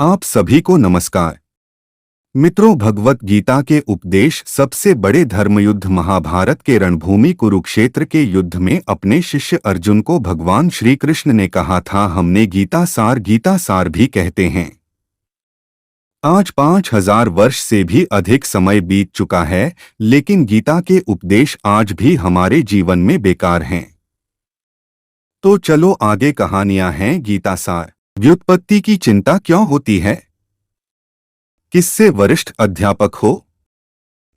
आप सभी को नमस्कार। मित्रों, भगवत गीता के उपदेश सबसे बड़े धर्मयुद्ध महाभारत के रणभूमि कुरुक्षेत्र के युद्ध में अपने शिष्य अर्जुन को भगवान श्री कृष्ण ने कहा था। हमने गीता सार भी कहते हैं। आज 5000 वर्ष से भी अधिक समय बीत चुका है, लेकिन गीता के उपदेश आज भी हमारे जीवन में बेकार हैं। तो चलो आगे। कहानियां हैं गीता सार। व्युत्पत्ति की चिंता क्यों होती है? किससे वरिष्ठ अध्यापक हो?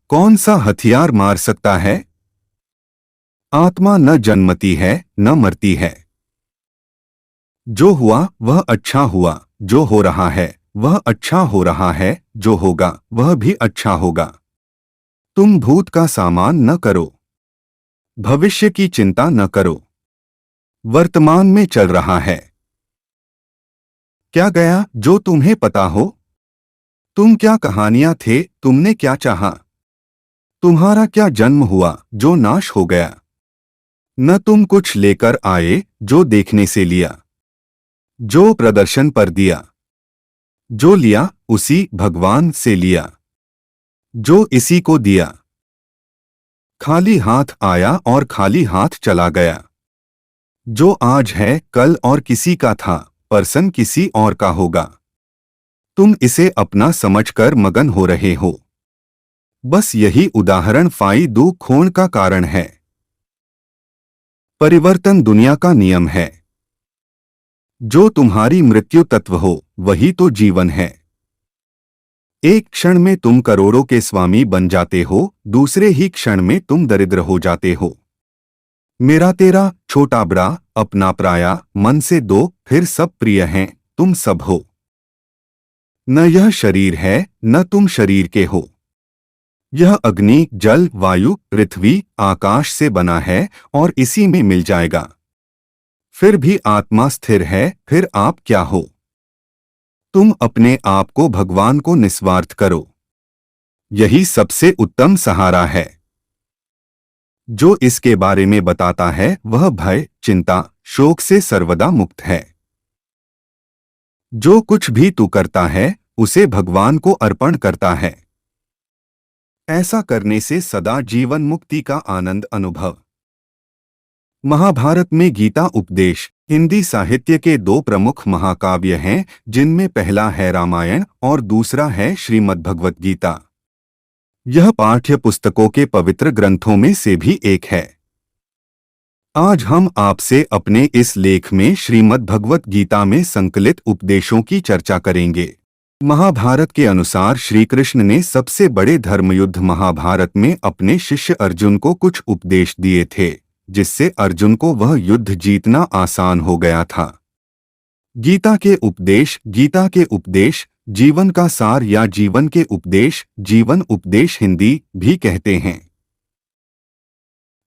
कौन सा हथियार मार सकता है? आत्मा न जन्मती है न मरती है। जो हुआ वह अच्छा हुआ, जो हो रहा है वह अच्छा हो रहा है, जो होगा वह भी अच्छा होगा। तुम भूत का सामान न करो, भविष्य की चिंता न करो। वर्तमान में चल रहा है। क्या गया जो तुम्हें पता हो? तुम क्या कहानियां थे, तुमने क्या चाहा? तुम्हारा क्या जन्म हुआ जो नाश हो गया? न तुम कुछ लेकर आए जो देखने से लिया, जो प्रदर्शन पर दिया। जो लिया उसी भगवान से लिया, जो इसी को दिया। खाली हाथ आया और खाली हाथ चला गया। जो आज है कल और किसी का था, परसन किसी और का होगा। तुम इसे अपना समझकर मगन हो रहे हो। बस यही उदाहरण फाई दू खोण का कारण है। परिवर्तन दुनिया का नियम है। जो तुम्हारी मृत्यु तत्व हो वही तो जीवन है। एक क्षण में तुम करोड़ों के स्वामी बन जाते हो, दूसरे ही क्षण में तुम दरिद्र हो जाते हो। मेरा तेरा, छोटा बड़ा, अपना पराया, मन से दो, फिर सब प्रिय हैं, तुम सब हो। न यह शरीर है न तुम शरीर के हो। यह अग्नि, जल, वायु, पृथ्वी, आकाश से बना है और इसी में मिल जाएगा। फिर भी आत्मा स्थिर है, फिर आप क्या हो? तुम अपने आप को भगवान को निस्वार्थ करो। यही सबसे उत्तम सहारा है। जो इसके बारे में बताता है वह भय, चिंता, शोक से सर्वदा मुक्त है। जो कुछ भी तू करता है उसे भगवान को अर्पण करता है। ऐसा करने से सदा जीवन मुक्ति का आनंद अनुभव। महाभारत में गीता उपदेश हिंदी साहित्य के दो प्रमुख महाकाव्य हैं, जिनमें पहला है रामायण और दूसरा है श्रीमद्भगवत गीता। यह पाठ्य पुस्तकों के पवित्र ग्रंथों में से भी एक है। आज हम आपसे अपने इस लेख में श्रीमद्भगवत गीता में संकलित उपदेशों की चर्चा करेंगे। महाभारत के अनुसार श्री कृष्ण ने सबसे बड़े धर्मयुद्ध महाभारत में अपने शिष्य अर्जुन को कुछ उपदेश दिए थे, जिससे अर्जुन को वह युद्ध जीतना आसान हो गया था। गीता के उपदेश जीवन का सार या जीवन के उपदेश, जीवन उपदेश हिंदी भी कहते हैं।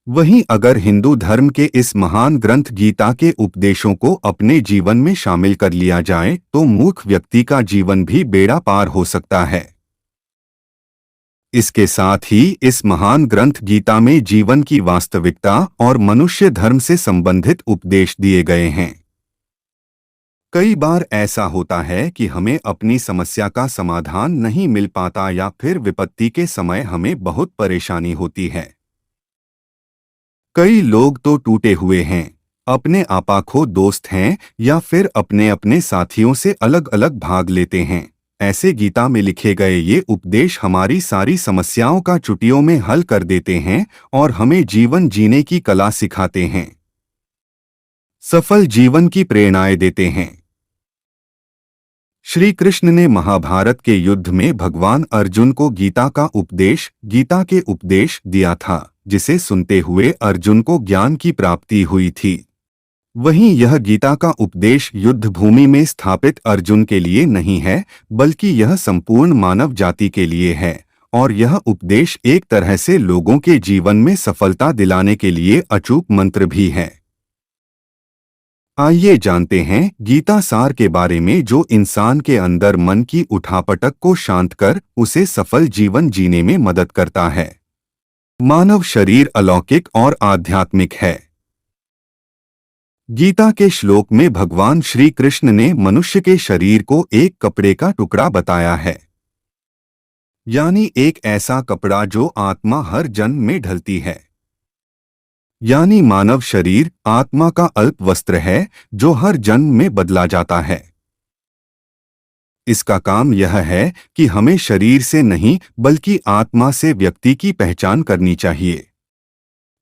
वहीं अगर हिंदू धर्म के इस महान ग्रंथ गीता के उपदेशों को अपने जीवन में शामिल कर लिया जाए तो मूर्ख व्यक्ति का जीवन भी बेड़ा पार हो सकता है। इसके साथ ही इस महान ग्रंथ गीता में जीवन की वास्तविकता और मनुष्य धर्म से संबंधित उपदेश दिए गए हैं। कई बार ऐसा होता है कि हमें अपनी समस्या का समाधान नहीं मिल पाता या फिर विपत्ति के समय हमें बहुत परेशानी होती है। कई लोग तो टूटे हुए हैं, अपने आपा खो दोस्त हैं या फिर अपने अपने साथियों से अलग अलग भाग लेते हैं। ऐसे गीता में लिखे गए ये उपदेश हमारी सारी समस्याओं का चुटियों में हल कर देते हैं और हमें जीवन जीने की कला सिखाते हैं, सफल जीवन की प्रेरणाएं देते हैं। श्री कृष्ण ने महाभारत के युद्ध में भगवान अर्जुन को गीता के उपदेश दिया था, जिसे सुनते हुए अर्जुन को ज्ञान की प्राप्ति हुई थी। वहीं यह गीता का उपदेश युद्ध भूमि में स्थापित अर्जुन के लिए नहीं है, बल्कि यह संपूर्ण मानव जाति के लिए है और यह उपदेश एक तरह से लोगों के जीवन में सफलता दिलाने के लिए अचूक मंत्र भी है। आइए जानते हैं गीता सार के बारे में, जो इंसान के अंदर मन की उठापटक को शांत कर उसे सफल जीवन जीने में मदद करता है। मानव शरीर अलौकिक और आध्यात्मिक है। गीता के श्लोक में भगवान श्री कृष्ण ने मनुष्य के शरीर को एक कपड़े का टुकड़ा बताया है, यानी एक ऐसा कपड़ा जो आत्मा हर जन्म में ढलती है। यानी मानव शरीर आत्मा का अल्प वस्त्र है जो हर जन्म में बदला जाता है। इसका काम यह है कि हमें शरीर से नहीं बल्कि आत्मा से व्यक्ति की पहचान करनी चाहिए।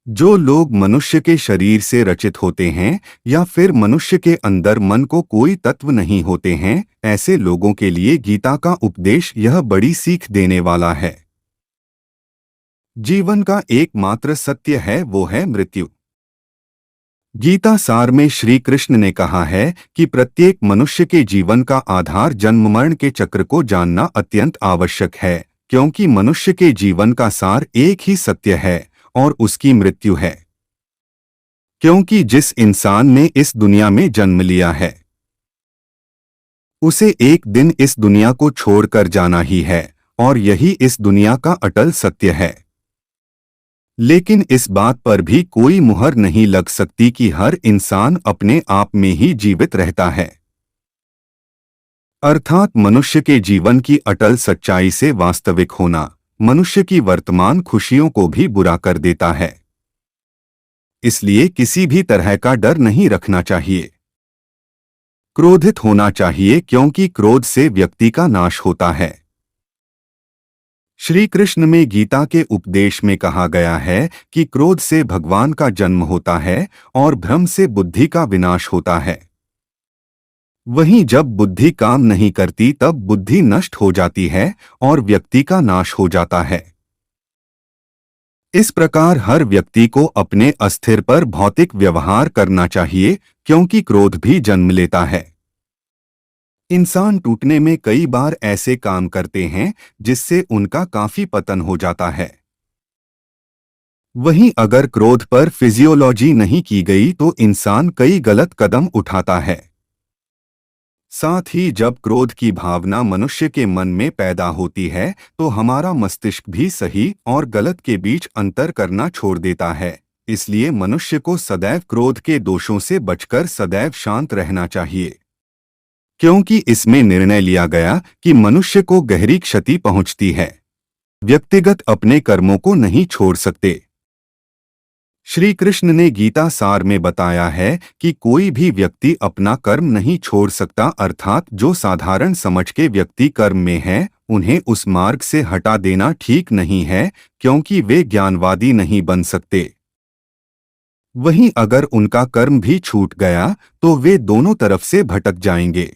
जो लोग मनुष्य के शरीर से रचित होते हैं या फिर मनुष्य के अंदर मन को कोई तत्व नहीं होते हैं, ऐसे लोगों के लिए गीता का उपदेश यह बड़ी सीख देने वाला है। जीवन का एकमात्र सत्य है वो है मृत्यु। गीता सार में श्री कृष्ण ने कहा है कि प्रत्येक मनुष्य के जीवन का आधार जन्म मरण के चक्र को जानना अत्यंत आवश्यक है, क्योंकि मनुष्य के जीवन का सार एक ही सत्य है और उसकी मृत्यु है। क्योंकि जिस इंसान ने इस दुनिया में जन्म लिया है उसे एक दिन इस दुनिया को छोड़कर जाना ही है और यही इस दुनिया का अटल सत्य है। लेकिन इस बात पर भी कोई मुहर नहीं लग सकती कि हर इंसान अपने आप में ही जीवित रहता है। अर्थात मनुष्य के जीवन की अटल सच्चाई से वास्तविक होना मनुष्य की वर्तमान खुशियों को भी बुरा कर देता है। इसलिए किसी भी तरह का डर नहीं रखना चाहिए। क्रोधित होना चाहिए क्योंकि क्रोध से व्यक्ति का नाश होता है। श्री कृष्ण में गीता के उपदेश में कहा गया है कि क्रोध से भगवान का जन्म होता है और भ्रम से बुद्धि का विनाश होता है। वहीं जब बुद्धि काम नहीं करती तब बुद्धि नष्ट हो जाती है और व्यक्ति का नाश हो जाता है। इस प्रकार हर व्यक्ति को अपने अस्थिर पर भौतिक व्यवहार करना चाहिए, क्योंकि क्रोध भी जन्म लेता है। इंसान टूटने में कई बार ऐसे काम करते हैं जिससे उनका काफी पतन हो जाता है। वहीं अगर क्रोध पर फिजियोलॉजी नहीं की गई तो इंसान कई गलत कदम उठाता है। साथ ही जब क्रोध की भावना मनुष्य के मन में पैदा होती है तो हमारा मस्तिष्क भी सही और गलत के बीच अंतर करना छोड़ देता है। इसलिए मनुष्य को सदैव क्रोध के दोषों से बचकर सदैव शांत रहना चाहिए, क्योंकि इसमें निर्णय लिया गया कि मनुष्य को गहरी क्षति पहुंचती है। व्यक्तिगत अपने कर्मों को नहीं छोड़ सकते। श्री कृष्ण ने गीता सार में बताया है कि कोई भी व्यक्ति अपना कर्म नहीं छोड़ सकता, अर्थात जो साधारण समझ के व्यक्ति कर्म में है उन्हें उस मार्ग से हटा देना ठीक नहीं है, क्योंकि वे ज्ञानवादी नहीं बन सकते। वहीं अगर उनका कर्म भी छूट गया तो वे दोनों तरफ से भटक जाएंगे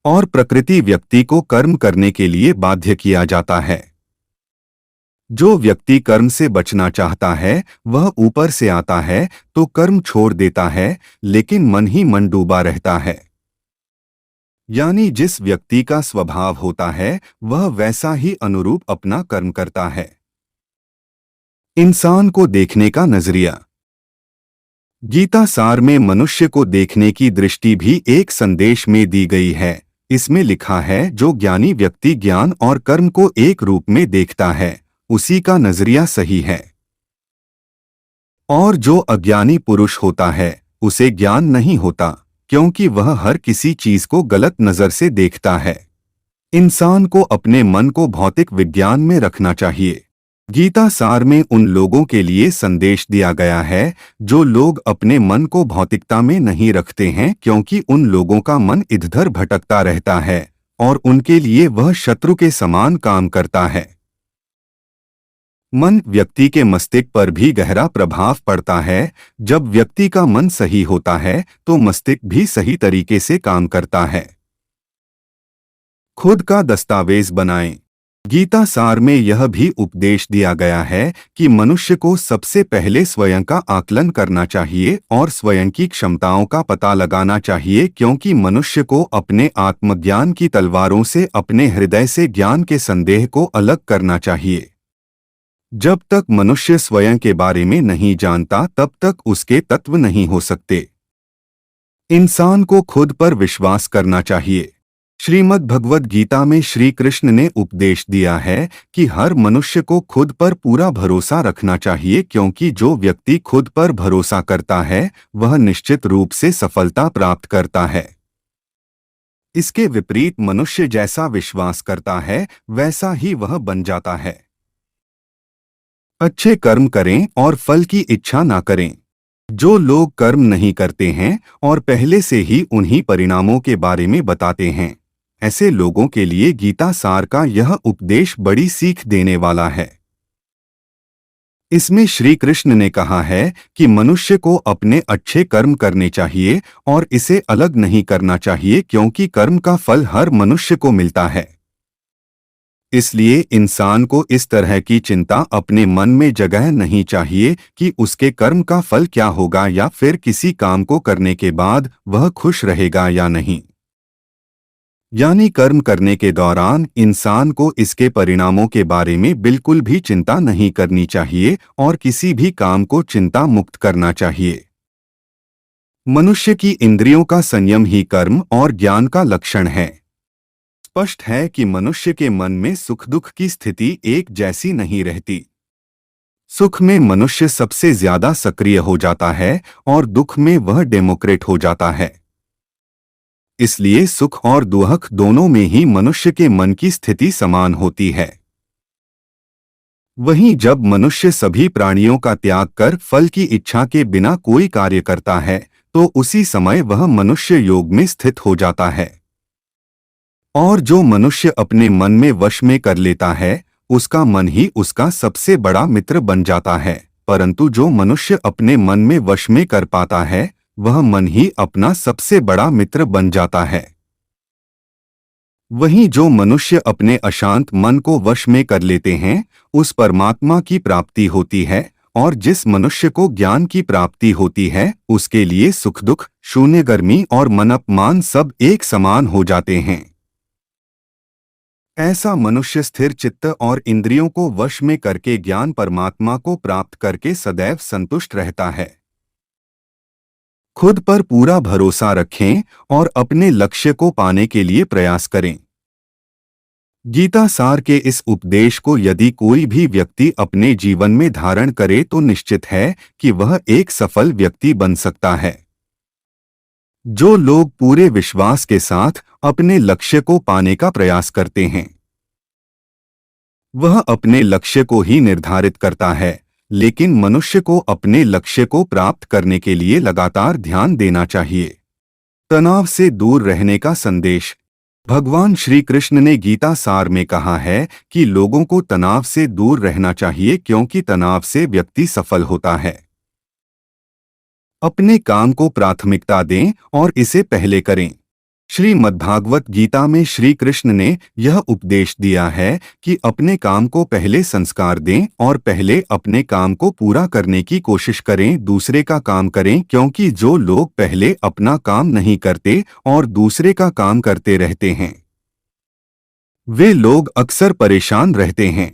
और प्रकृति व्यक्ति को कर्म करने के लिए बाध्य किया जाता है। जो व्यक्ति कर्म से बचना चाहता है वह ऊपर से आता है तो कर्म छोड़ देता है, लेकिन मन ही मन डूबा रहता है। यानी जिस व्यक्ति का स्वभाव होता है वह वैसा ही अनुरूप अपना कर्म करता है। इंसान को देखने का नजरिया। गीता सार में मनुष्य को देखने की दृष्टि भी एक संदेश में दी गई है। इसमें लिखा है, जो ज्ञानी व्यक्ति ज्ञान और कर्म को एक रूप में देखता है उसी का नजरिया सही है, और जो अज्ञानी पुरुष होता है उसे ज्ञान नहीं होता, क्योंकि वह हर किसी चीज को गलत नजर से देखता है। इंसान को अपने मन को भौतिक विज्ञान में रखना चाहिए। गीता सार में उन लोगों के लिए संदेश दिया गया है जो लोग अपने मन को भौतिकता में नहीं रखते हैं, क्योंकि उन लोगों का मन इधर भटकता रहता है और उनके लिए वह शत्रु के समान काम करता है। मन व्यक्ति के मस्तिष्क पर भी गहरा प्रभाव पड़ता है। जब व्यक्ति का मन सही होता है तो मस्तिष्क भी सही तरीके से काम करता है। खुद का दस्तावेज बनाएं। गीता सार में यह भी उपदेश दिया गया है कि मनुष्य को सबसे पहले स्वयं का आकलन करना चाहिए और स्वयं की क्षमताओं का पता लगाना चाहिए, क्योंकि मनुष्य को अपने आत्मज्ञान की तलवारों से अपने हृदय से ज्ञान के संदेह को अलग करना चाहिए। जब तक मनुष्य स्वयं के बारे में नहीं जानता तब तक उसके तत्व नहीं हो सकते। इंसान को खुद पर विश्वास करना चाहिए। श्रीमद् भगवत गीता में श्री कृष्ण ने उपदेश दिया है कि हर मनुष्य को खुद पर पूरा भरोसा रखना चाहिए, क्योंकि जो व्यक्ति खुद पर भरोसा करता है वह निश्चित रूप से सफलता प्राप्त करता है। इसके विपरीत मनुष्य जैसा विश्वास करता है वैसा ही वह बन जाता है। अच्छे कर्म करें और फल की इच्छा ना करें। जो लोग कर्म नहीं करते हैं और पहले से ही उन्हीं परिणामों के बारे में बताते हैं, ऐसे लोगों के लिए गीता सार का यह उपदेश बड़ी सीख देने वाला है। इसमें श्री कृष्ण ने कहा है कि मनुष्य को अपने अच्छे कर्म करने चाहिए और इसे अलग नहीं करना चाहिए, क्योंकि कर्म का फल हर मनुष्य को मिलता है। इसलिए इंसान को इस तरह की चिंता अपने मन में जगह नहीं चाहिए कि उसके कर्म का फल क्या होगा या फिर किसी काम को करने के बाद वह खुश रहेगा या नहीं। यानी कर्म करने के दौरान इंसान को इसके परिणामों के बारे में बिल्कुल भी चिंता नहीं करनी चाहिए और किसी भी काम को चिंता मुक्त करना चाहिए। मनुष्य की इंद्रियों का संयम ही कर्म और ज्ञान का लक्षण है। स्पष्ट है कि मनुष्य के मन में सुख दुख की स्थिति एक जैसी नहीं रहती। सुख में मनुष्य सबसे ज्यादा सक्रिय हो जाता है और दुख में वह डेमोक्रेट हो जाता है। इसलिए सुख और दुख दोनों में ही मनुष्य के मन की स्थिति समान होती है। वहीं जब मनुष्य सभी प्राणियों का त्याग कर फल की इच्छा के बिना कोई कार्य करता है तो उसी समय वह मनुष्य योग में स्थित हो जाता है। और जो मनुष्य अपने मन में वश में कर लेता है उसका मन ही उसका सबसे बड़ा मित्र बन जाता है, परंतु जो मनुष्य अपने मन में वश में कर पाता है वह मन ही अपना सबसे बड़ा मित्र बन जाता है। वहीं जो मनुष्य अपने अशांत मन को वश में कर लेते हैं उस परमात्मा की प्राप्ति होती है, और जिस मनुष्य को ज्ञान की प्राप्ति होती है उसके लिए सुख दुख, शून्य गर्मी और मन अपमान सब एक समान हो जाते हैं। ऐसा मनुष्य स्थिर चित्त और इंद्रियों को वश में करके ज्ञान परमात्मा को प्राप्त करके सदैव संतुष्ट रहता है। खुद पर पूरा भरोसा रखें और अपने लक्ष्य को पाने के लिए प्रयास करें। गीता सार के इस उपदेश को यदि कोई भी व्यक्ति अपने जीवन में धारण करे तो निश्चित है कि वह एक सफल व्यक्ति बन सकता है। जो लोग पूरे विश्वास के साथ अपने लक्ष्य को पाने का प्रयास करते हैं वह अपने लक्ष्य को ही निर्धारित करता है, लेकिन मनुष्य को अपने लक्ष्य को प्राप्त करने के लिए लगातार ध्यान देना चाहिए। तनाव से दूर रहने का संदेश। भगवान श्री कृष्ण ने गीता सार में कहा है कि लोगों को तनाव से दूर रहना चाहिए, क्योंकि तनाव से व्यक्ति सफल होता है। अपने काम को प्राथमिकता दें और इसे पहले करें। श्रीमद्भागवत गीता में श्री कृष्ण ने यह उपदेश दिया है कि अपने काम को पहले संस्कार दें और पहले अपने काम को पूरा करने की कोशिश करें, दूसरे का काम करें, क्योंकि जो लोग पहले अपना काम नहीं करते और दूसरे का काम करते रहते हैं वे लोग अक्सर परेशान रहते हैं।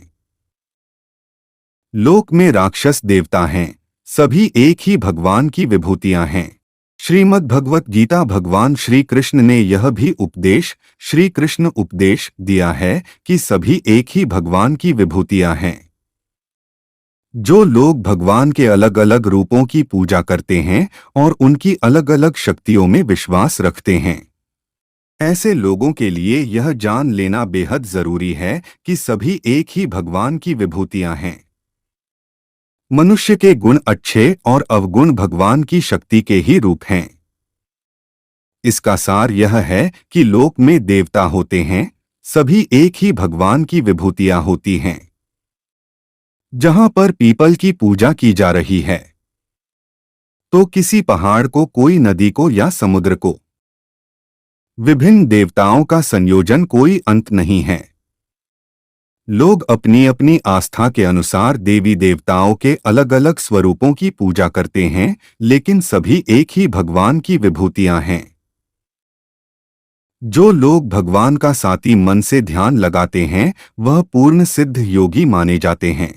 लोक में राक्षस देवता हैं, सभी एक ही भगवान की विभूतियां हैं। श्रीमद् भगवत गीता भगवान श्री कृष्ण ने यह भी उपदेश श्री कृष्ण उपदेश दिया है कि सभी एक ही भगवान की विभूतियां हैं। जो लोग भगवान के अलग अलग रूपों की पूजा करते हैं और उनकी अलग अलग शक्तियों में विश्वास रखते हैं, ऐसे लोगों के लिए यह जान लेना बेहद जरूरी है कि सभी एक ही भगवान की विभूतियां हैं। मनुष्य के गुण अच्छे और अवगुण भगवान की शक्ति के ही रूप हैं। इसका सार यह है कि लोक में देवता होते हैं, सभी एक ही भगवान की विभूतियां होती हैं। जहां पर पीपल की पूजा की जा रही है तो किसी पहाड़ को, कोई नदी को या समुद्र को, विभिन्न देवताओं का संयोजन कोई अंत नहीं है। लोग अपनी अपनी आस्था के अनुसार देवी देवताओं के अलग अलग स्वरूपों की पूजा करते हैं, लेकिन सभी एक ही भगवान की विभूतियां हैं। जो लोग भगवान का साथी मन से ध्यान लगाते हैं वह पूर्ण सिद्ध योगी माने जाते हैं।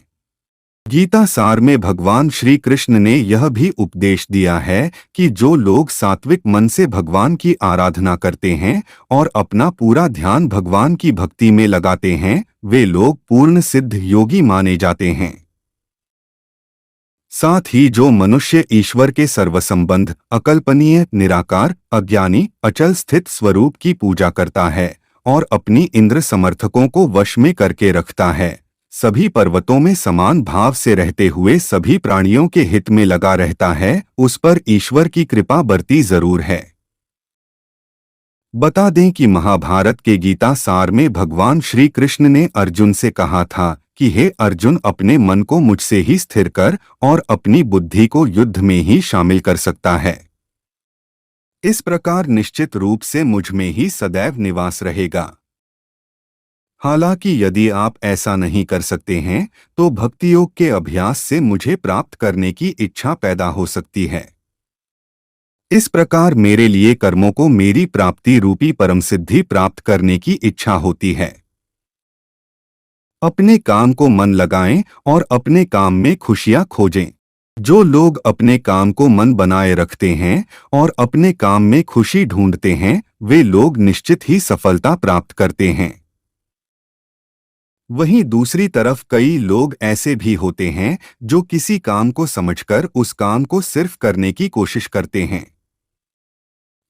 गीता सार में भगवान श्री कृष्ण ने यह भी उपदेश दिया है कि जो लोग सात्विक मन से भगवान की आराधना करते हैं और अपना पूरा ध्यान भगवान की भक्ति में लगाते हैं, वे लोग पूर्ण सिद्ध योगी माने जाते हैं। साथ ही जो मनुष्य ईश्वर के सर्वसंबंध, अकल्पनीय, निराकार, अज्ञानी, अचल स्थित स्वरूप की पूजा करता है और अपनी इंद्र समर्थकों को वश में करके रखता है, सभी पर्वतों में समान भाव से रहते हुए सभी प्राणियों के हित में लगा रहता है, उस पर ईश्वर की कृपा बरती जरूर है। बता दें कि महाभारत के गीता सार में भगवान श्री कृष्ण ने अर्जुन से कहा था कि हे अर्जुन, अपने मन को मुझसे ही स्थिर कर और अपनी बुद्धि को युद्ध में ही शामिल कर सकता है। इस प्रकार निश्चित रूप से मुझ में ही सदैव निवास रहेगा। हालांकि यदि आप ऐसा नहीं कर सकते हैं तो भक्ति योग के अभ्यास से मुझे प्राप्त करने की इच्छा पैदा हो सकती है। इस प्रकार मेरे लिए कर्मों को मेरी प्राप्ति रूपी परम सिद्धि प्राप्त करने की इच्छा होती है। अपने काम को मन लगाएं और अपने काम में खुशियां खोजें। जो लोग अपने काम को मन बनाए रखते हैं और अपने काम में खुशी ढूंढते हैं, वे लोग निश्चित ही सफलता प्राप्त करते हैं। वहीं दूसरी तरफ कई लोग ऐसे भी होते हैं जो किसी काम को समझकर उस काम को सिर्फ करने की कोशिश करते हैं।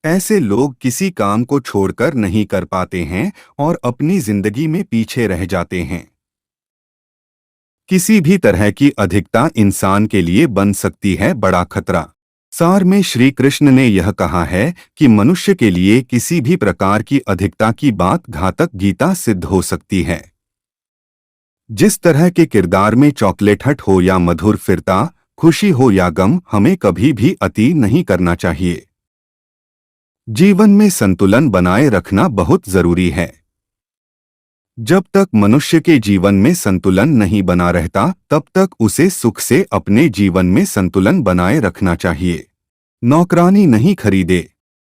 ऐसे लोग किसी काम को छोड़कर नहीं कर पाते हैं और अपनी जिंदगी में पीछे रह जाते हैं। किसी भी तरह की अधिकता इंसान के लिए बन सकती है बड़ा खतरा। सार में श्री कृष्ण ने यह कहा है कि मनुष्य के लिए किसी भी प्रकार की अधिकता की बात घातक गीता सिद्ध हो सकती है। जिस तरह के किरदार में चॉकलेट हट हो या मधुर फिरता, खुशी हो या गम, हमें कभी भी अति नहीं करना चाहिए। जीवन में संतुलन बनाए रखना बहुत जरूरी है। जब तक मनुष्य के जीवन में संतुलन नहीं बना रहता, तब तक उसे सुख से अपने जीवन में संतुलन बनाए रखना चाहिए। नौकरानी नहीं खरीदे।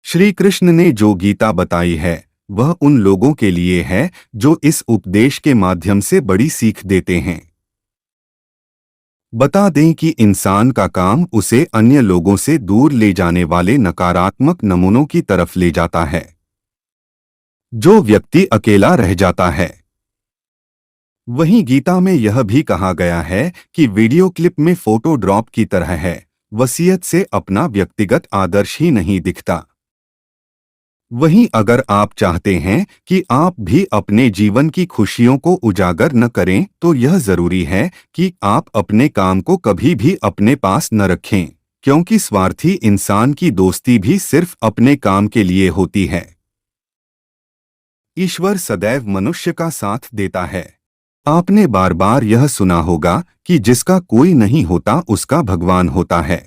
श्री कृष्ण ने जो गीता बताई है वह उन लोगों के लिए है जो इस उपदेश के माध्यम से बड़ी सीख देते हैं। बता दें कि इंसान का काम उसे अन्य लोगों से दूर ले जाने वाले नकारात्मक नमूनों की तरफ ले जाता है। जो व्यक्ति अकेला रह जाता है। वहीं गीता में यह भी कहा गया है कि वीडियो क्लिप में फोटो ड्रॉप की तरह है, वसीयत से अपना व्यक्तिगत आदर्श ही नहीं दिखता। वहीं अगर आप चाहते हैं कि आप भी अपने जीवन की खुशियों को उजागर न करें, तो यह जरूरी है कि आप अपने काम को कभी भी अपने पास न रखें, क्योंकि स्वार्थी इंसान की दोस्ती भी सिर्फ अपने काम के लिए होती है। ईश्वर सदैव मनुष्य का साथ देता है। आपने बार बार यह सुना होगा कि जिसका कोई नहीं होता उसका भगवान होता है।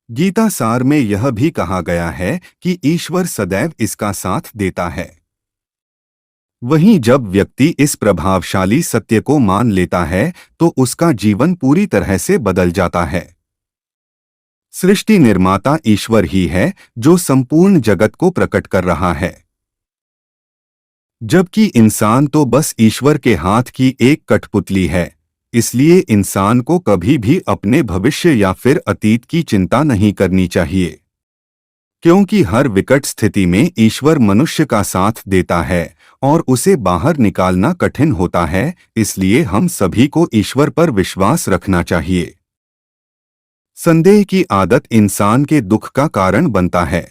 गीता सार में यह भी कहा गया है कि ईश्वर सदैव इसका साथ देता है। वहीं जब व्यक्ति इस प्रभावशाली सत्य को मान लेता है तो उसका जीवन पूरी तरह से बदल जाता है। सृष्टि निर्माता ईश्वर ही है जो संपूर्ण जगत को प्रकट कर रहा है, जबकि इंसान तो बस ईश्वर के हाथ की एक कठपुतली है। इसलिए इंसान को कभी भी अपने भविष्य या फिर अतीत की चिंता नहीं करनी चाहिए, क्योंकि हर विकट स्थिति में ईश्वर मनुष्य का साथ देता है और उसे बाहर निकालना कठिन होता है। इसलिए हम सभी को ईश्वर पर विश्वास रखना चाहिए। संदेह की आदत इंसान के दुख का कारण बनता है।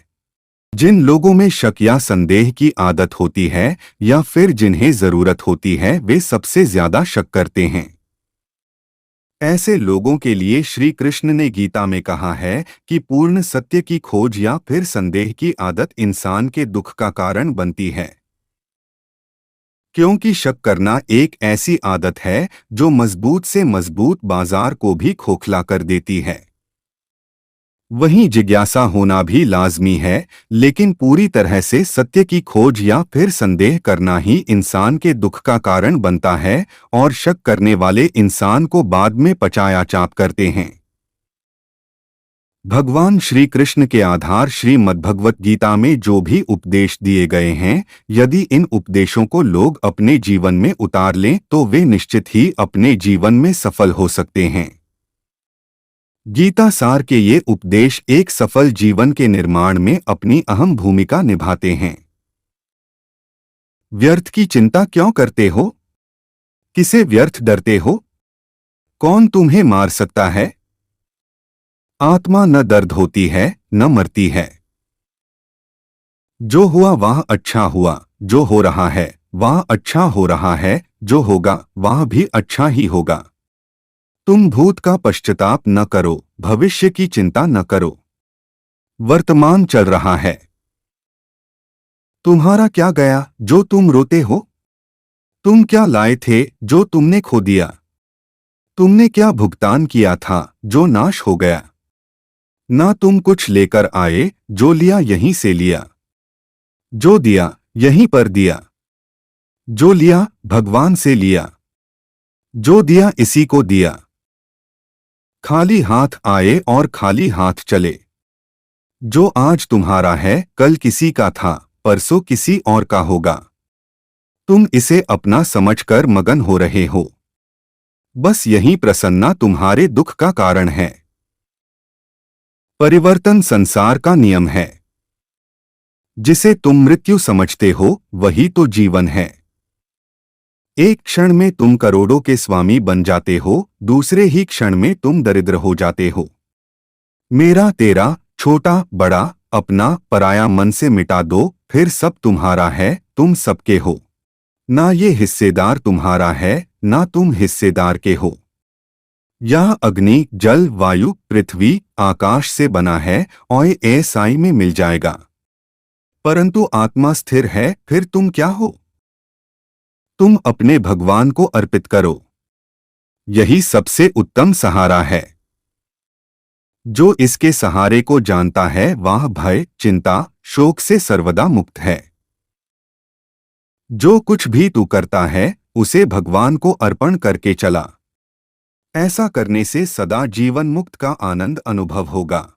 जिन लोगों में शक या संदेह की आदत होती है या फिर जिन्हें जरूरत होती है, वे सबसे ज्यादा शक करते हैं। ऐसे लोगों के लिए श्री कृष्ण ने गीता में कहा है कि पूर्ण सत्य की खोज या फिर संदेह की आदत इंसान के दुख का कारण बनती है, क्योंकि शक करना एक ऐसी आदत है जो मजबूत से मजबूत बाजार को भी खोखला कर देती है। वहीं जिज्ञासा होना भी लाजमी है, लेकिन पूरी तरह से सत्य की खोज या फिर संदेह करना ही इंसान के दुख का कारण बनता है और शक करने वाले इंसान को बाद में पचाया चाप करते हैं। भगवान श्री कृष्ण के आधार श्रीमद्भगवत गीता में जो भी उपदेश दिए गए हैं, यदि इन उपदेशों को लोग अपने जीवन में उतार लें तो वे निश्चित ही अपने जीवन में सफल हो सकते हैं। गीता सार के ये उपदेश एक सफल जीवन के निर्माण में अपनी अहम भूमिका निभाते हैं। व्यर्थ की चिंता क्यों करते हो? किसे व्यर्थ डरते हो? कौन तुम्हें मार सकता है? आत्मा न दर्द होती है न मरती है। जो हुआ वह अच्छा हुआ, जो हो रहा है वह अच्छा हो रहा है, जो होगा वह भी अच्छा ही होगा। तुम भूत का पश्चाताप न करो, भविष्य की चिंता न करो। वर्तमान चल रहा है। तुम्हारा क्या गया जो तुम रोते हो? तुम क्या लाए थे जो तुमने खो दिया? तुमने क्या भुगतान किया था जो नाश हो गया? ना तुम कुछ लेकर आए, जो लिया यहीं से लिया। जो दिया यहीं पर दिया। जो लिया भगवान से लिया। जो दिया इसी को दिया। खाली हाथ आए और खाली हाथ चले। जो आज तुम्हारा है कल किसी का था, परसों किसी और का होगा। तुम इसे अपना समझकर मगन हो रहे हो। बस यही प्रसन्नता तुम्हारे दुख का कारण है। परिवर्तन संसार का नियम है। जिसे तुम मृत्यु समझते हो वही तो जीवन है। एक क्षण में तुम करोड़ों के स्वामी बन जाते हो, दूसरे ही क्षण में तुम दरिद्र हो जाते हो। मेरा तेरा, छोटा बड़ा, अपना पराया मन से मिटा दो, फिर सब तुम्हारा है, तुम सबके हो। ना ये हिस्सेदार तुम्हारा है, ना तुम हिस्सेदार के हो। यह अग्नि, जल, वायु, पृथ्वी, आकाश से बना है और ऐसाई में मिल जाएगा। परंतु आत्मा स्थिर है, फिर तुम क्या हो? तुम अपने भगवान को अर्पित करो। यही सबसे उत्तम सहारा है। जो इसके सहारे को जानता है वह भय, चिंता, शोक से सर्वदा मुक्त है। जो कुछ भी तू करता है उसे भगवान को अर्पण करके चला। ऐसा करने से सदा जीवन मुक्त का आनंद अनुभव होगा।